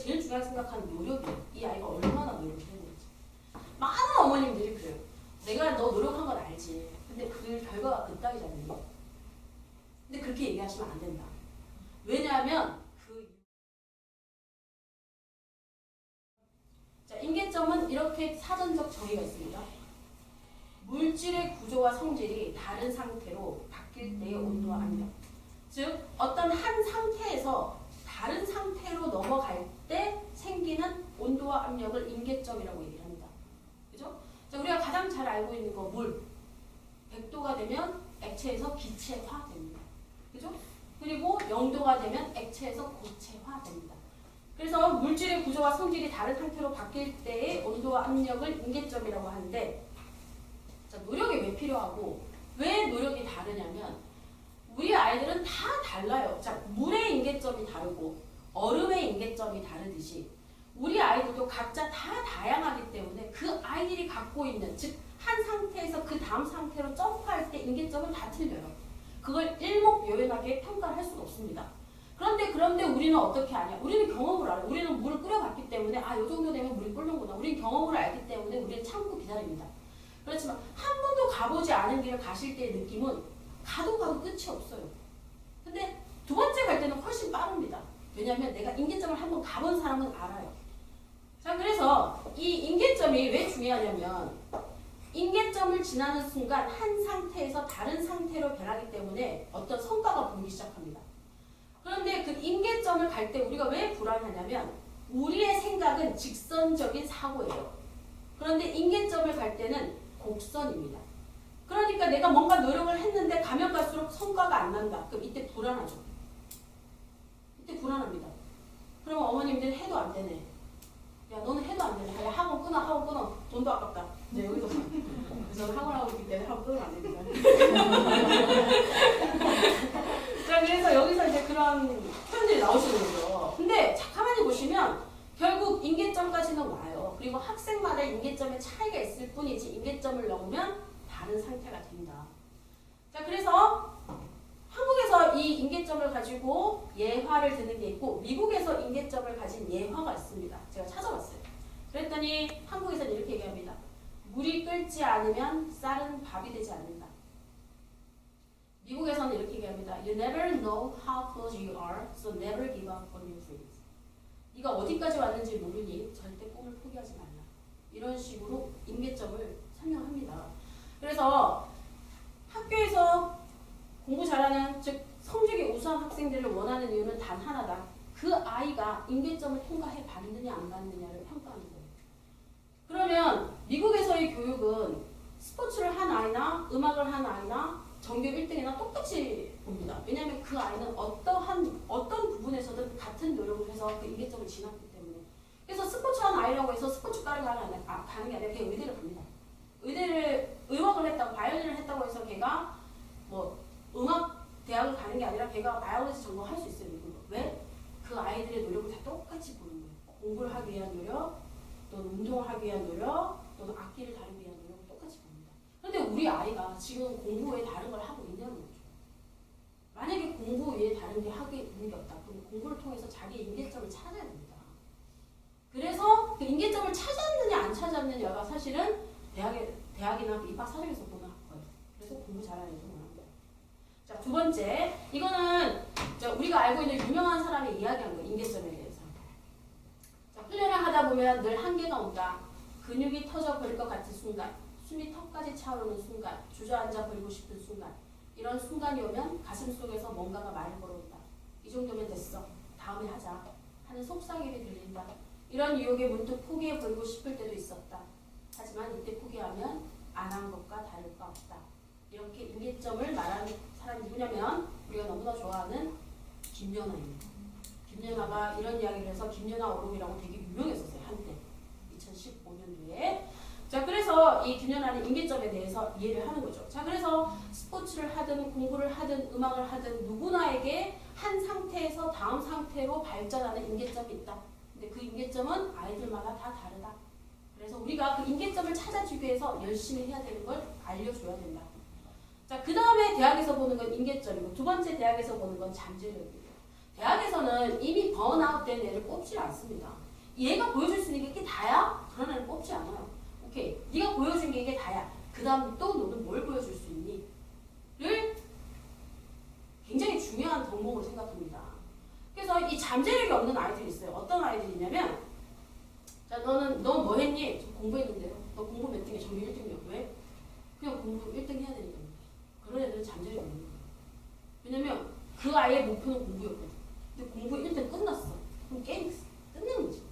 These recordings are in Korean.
제일 중요하게 생각하는 노력이에요. 이 아이가 얼마나 노력을 했는지. 많은 어머님들이 그래요. 내가 너 노력한 건 알지. 근데 그 결과가 그따위잖니. 근데 그렇게 얘기하시면 안 된다. 왜냐하면 자, 인계점은 이렇게 사전적 정의가 있습니다. 물질의 구조와 성질이 다른 상태로 바뀔 때의 온도와 압력. 즉 어떤 한 상태에서 다른 상태로 넘어갈 때 생기는 온도와 압력을 인계점이라고 얘기를 합니다. 그죠? 자, 우리가 가장 잘 알고 있는 거 물. 100도가 되면 액체에서 기체화됩니다. 그죠? 그리고 0도가 되면 액체에서 고체화됩니다. 그래서 물질의 구조와 성질이 다른 상태로 바뀔 때의 온도와 압력을 인계점이라고 하는데, 자, 노력이 왜 필요하고 왜 노력이 다르냐면 우리 아이들은 다 달라요. 자, 물의 인계점이 다르고 얼음의 인계점이 다르듯이 우리 아이들도 각자 다 다양하기 때문에 그 아이들이 갖고 있는, 즉 한 상태에서 그 다음 상태로 점프할 때 인계점은 다 틀려요. 그걸 일목요연하게 평가를 할 수가 없습니다. 그런데 우리는 어떻게 아냐? 우리는 경험을 알아요. 우리는 물을 끓여봤기 때문에 아, 요 정도 되면 물이 끓는구나. 우리는 경험을 알기 때문에 우리는 참고 기다립니다. 그렇지만 한 번도 가보지 않은 길을 가실 때의 느낌은 가도 끝이 없어요. 근데 두 번째 갈 때는 훨씬 빠릅니다. 왜냐하면 내가 인계점을 한번 가본 사람은 알아요. 자, 그래서 이 인계점이 왜 중요하냐면 인계점을 지나는 순간 한 상태에서 다른 상태로 변하기 때문에 어떤 성과가 보이기 시작합니다. 그런데 그 인계점을 갈 때 우리가 왜 불안하냐면 우리의 생각은 직선적인 사고예요. 그런데 인계점을 갈 때는 곡선입니다. 그러니까 내가 뭔가 노력을 했는데 가면 갈수록 성과가 안 난다. 그럼 이때 불안하죠. 이때 불안합니다. 그러면 어머님들이 해도 안 되네. 야, 너는 해도 안 되네. 야, 학원 끊어. 돈도 아깝다. 이제 여기서. 그래서 학원 하고 있기 때문에 학원 끊으면 안 됩니다. 자, 그래서 여기서 이제 그런 표현들이 나오시는 거죠. 근데 자, 가만히 보시면 결국 인계점까지는 와요. 그리고 학생마다 인계점의 차이가 있을 뿐이지 인계점을 넘으면 다른 상태가 된다. 자, 그래서 한국에서 이 인계점을 가지고 예화를 드는 게 있고 미국에서 인계점을 가진 예화가 있습니다. 제가 찾아봤어요. 그랬더니 한국에서는 이렇게 얘기합니다. 물이 끓지 않으면 쌀은 밥이 되지 않는다. 미국에서는 이렇게 얘기합니다. You never know how close you are, so never give up on your dreams. 네가 어디까지 왔는지 모르니 절대 꿈을 포기하지 말라. 이런 식으로 인계점을 설명합니다. 그래서 학교에서 공부 잘하는, 즉 성적이 우수한 학생들을 원하는 이유는 단 하나다. 그 아이가 인계점을 통과해 봤느냐 안 봤느냐를 평가하는 거예요. 그러면 미국에서의 교육은 스포츠를 한 아이나 음악을 한 아이나 전교 1등이나 똑같이 봅니다. 왜냐하면 그 아이는 어떤 부분에서든 같은 노력을 해서 그 인계점을 지났기 때문에. 그래서 스포츠하는 아이라고 해서 스포츠과를 가는 게 아니라 걔 의대를 갑니다. 음악을 했다고, 바이올린을 했다고 해서 걔가 뭐 음악 대학을 가는 게 아니라 걔가 바이올리지 전공할 수 있어요. 왜? 그 아이들의 노력을 다 똑같이 보는 거예요. 공부를 하기 위한 노력, 또는 운동을 하기 위한 노력, 또는 악기를 다루기 위한 노력을 똑같이 봅니다. 그런데 우리 아이가 지금 공부 외에 다른 걸 하고 있냐는 거죠. 만약에 공부 외에 다른 게 하고 있는 게 없다. 그럼 공부를 통해서 자기의 인계점을 찾아야 됩니다. 그래서 그 인계점을 찾았느냐 안 찾았느냐가 사실은 대학이나 입학 사정에서 보는 거예요. 그래서 공부 잘하는 애들 원합니다. 자, 두 번째, 이거는 우리가 알고 있는 유명한 사람이 이야기한 거예요. 인계점에 대해서. 자, 훈련을 하다 보면 늘 한계가 온다. 근육이 터져버릴 것 같은 순간, 숨이 턱까지 차오르는 순간, 주저앉아 버리고 싶은 순간, 이런 순간이 오면 가슴 속에서 뭔가가 말을 걸어온다. 이 정도면 됐어. 다음에 하자. 하는 속삭임이 들린다. 이런 유혹에 문득 포기해버리고 싶을 때도 있었다. 하지만 이때 포기하면 안 한 것과 다를 바 없다. 이렇게 인계점을 말하는 사람이 누구냐면 우리가 너무나 좋아하는 김연아입니다. 김연아가 이런 이야기를 해서 김연아 오록이라고 되게 유명했었어요. 한때 2015년도에. 자, 그래서 이 김연아는 인계점에 대해서 이해를 하는 거죠. 자, 그래서 스포츠를 하든 공부를 하든 음악을 하든 누구나에게 한 상태에서 다음 상태로 발전하는 인계점이 있다. 근데 그 인계점은 아이들마다 다 다르다. 그래서 우리가 그 인계점을 찾아주기 위해서 열심히 해야 되는 걸 알려줘야 된다. 자, 그 다음에 대학에서 보는 건 인계점이고 두 번째 대학에서 보는 건 잠재력이에요. 대학에서는 이미 번아웃 된 애를 뽑지 않습니다. 얘가 보여줄 수 있는 게 이게 다야? 그런 애를 뽑지 않아요. 오케이, 네가 보여준 게 이게 다야. 그 다음 또 너는 뭘 보여줄 수 있니? 를 굉장히 중요한 덕목으로 생각합니다. 그래서 이 잠재력이 없는 아이들이 있어요. 어떤 아이들이냐면, 자, 너 뭐 했니? 저 공부했는데요. 너 공부 몇 등이야? 전교 1등이요. 왜? 그냥 공부 1등 해야 되니까. 그런 애들은 잠재력이 없는 거예요. 왜냐면 그 아이의 목표는 공부였거든. 근데 공부 1등 끝났어. 그럼 게임 끝내는 거지.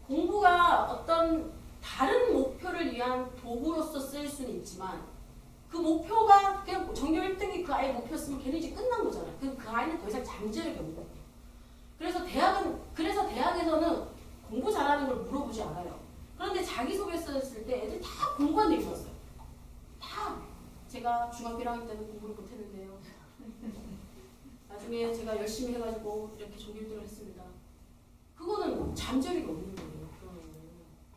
공부가 어떤 다른 목표를 위한 도구로서 쓰일 수는 있지만 그 목표가 그냥 전교 1등이 그 아이의 목표였으면 걔는 이제 끝난 거잖아요. 그럼 그 아이는 더 이상 잠재력이 없는 거예요. 그래서 대학에서는 공부 잘하는 걸 물어보지 않아요. 그런데 자기소개서 했을 때 애들 다 공부한 얘기 들었어요. 다. 제가 중학교 1학년 때는 공부를 못했는데요. 나중에 제가 열심히 해가지고 이렇게 전교 1등을 했습니다. 그거는 잠재력이 없는 거예요.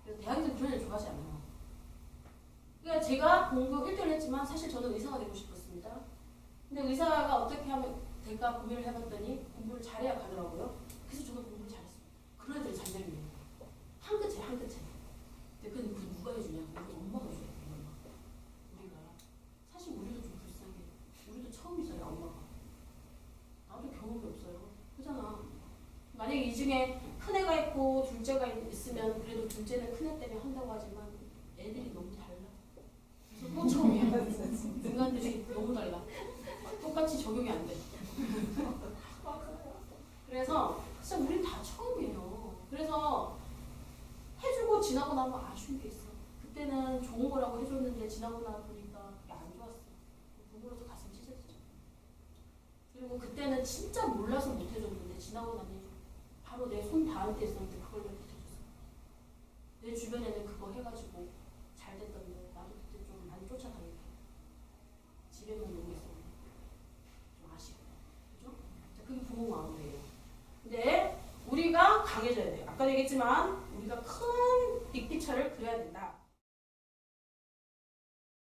그래서 대학에서 그런 애를 좋아하지 않아요. 그러니까 제가 공부 1등을 했지만 사실 저는 의사가 되고 싶었습니다. 근데 의사가 어떻게 하면 될까 고민을 해봤더니 공부를 잘해야 가더라고요. 그래서 저도 공부를 잘했어요. 그런 애들이 잠재력이 있는 거예요. 한 끗 차이, 한 끗 차이. 근데 그건 누가 해주냐? 우리 엄마가 해줘야 돼요. 우리가. 사실 우리도 좀 불쌍해. 우리도 처음이잖아요, 엄마가. 나도 경험이 없어요. 그잖아. 만약에 이 중에 큰 애가 있고 둘째가 있으면 그래도 둘째는 큰 애 때문에 한다고 하지만 애들이 너무 달라. 그래서 또 처음이야. 인간들이 너무 달라. 똑같이 적용이 안 돼. 그래서 진짜 우린 다 처음이에요. 그래서 해주고 지나고 나면 아쉬운 게 있어. 그때는 좋은 거라고 해줬는데 지나고 나 보니까 그게 안 좋았어. 부모로서 가슴 찢어지죠. 그리고 그때는 진짜 몰라서 못 해줬는데 지나고 나니 바로 내 손 닿을 때 있었는데 그걸 왜 못해줬어. 내 주변에는 그거 해가지고 잘 됐던데 나도 그때 좀 많이 쫓아다니게. 집에만 놀고 있었는데 좀 아쉽고. 그죠? 자, 그게 부모 마음이에요. 근데 우리가 강해져야 돼요. 아까 얘기했지만 우리가 큰 빅피처를 그려야 된다.